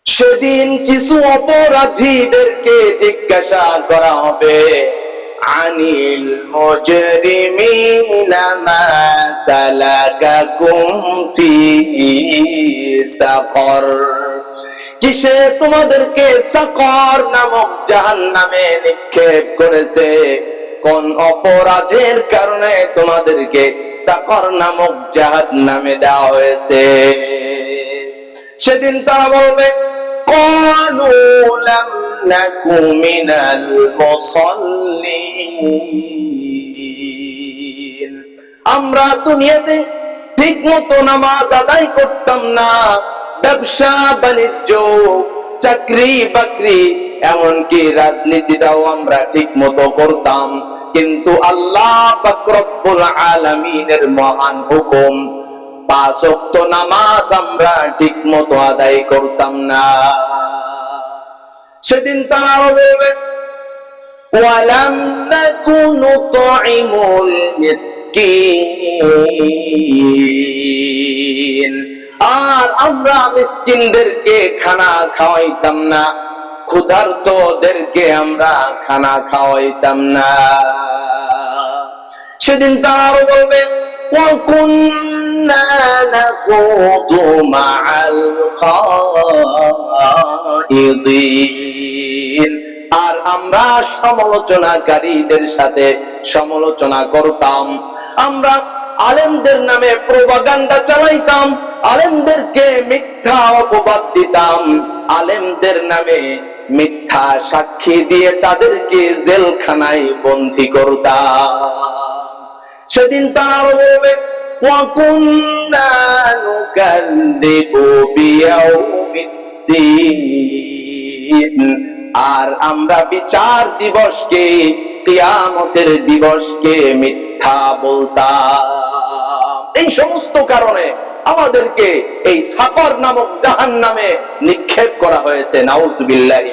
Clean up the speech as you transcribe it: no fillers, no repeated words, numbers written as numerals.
সেদিন কিছু অপরাধীদেরকে জিজ্ঞাসা করা হবে, আনিল মুজরিমিনা মা সালাকাকুম ফি সাকর, কিসে তোমাদেরকে সাকর নামক জাহান্নামে নিক্ষেপ করেছে? কোন অপরাধের কারণে তোমাদেরকে সাকর নামক জাহান্নামে দেওয়া হয়েছে? সেদিন তারা বলবে, ক্বালু লাম নাকু মিনাল মুসাল্লিন, আমরা দুনিয়াতে ঠিক মতো নামাজ আদায় করতাম না, ব্যবসা বাণিজ্য, চাকরি বাকরি, এমনকি রাজনীতিটাও আমরা ঠিক মতো করতাম, কিন্তু আল্লাহ পাক রব্বুল আলামিনের মহান হুকুম 5 ওয়াক্ত নামাজ আমরা ঠিক মতো আদায় করতাম না। সেদিন তারা বলবে, ওয়ালাম নাকু নুতঈমুল মিসকিন, আর আমরা মিসকিনদেরকে খানা খাওয়াইতাম না, ক্ষুধার্তদেরকে আমরা খানা খাওয়াইতাম না। সেদিন তারা বলবে, وَكُنَّا نَخُوضُ مَعَ الْخَائِضِينَ, আর আমরা সমালোচনাকারীদের সাথে সমালোচনা করতাম, আমরা আলেমদের নামে প্রোপাগান্ডা চালাইতাম, আলেমদেরকে মিথ্যা অপবাদ দিতাম, আলেমদের নামে মিথ্যা সাক্ষী দিয়ে তাদেরকে জেলখানায় বন্দী করতাম। সেদিন তারা বলবে, ওয়াকুন্না নুকাল্লিবু বিয়াউমিদ্দিন, আর আমরা বিচার দিবসকে, কিয়ামতের দিবসকে মিথ্যা বলতাম। এই সমস্ত কারণে আমাদেরকে এই সাকর নামক জাহান্নামে নিক্ষেপ করা হয়েছে। নাউজুবিল্লাহি।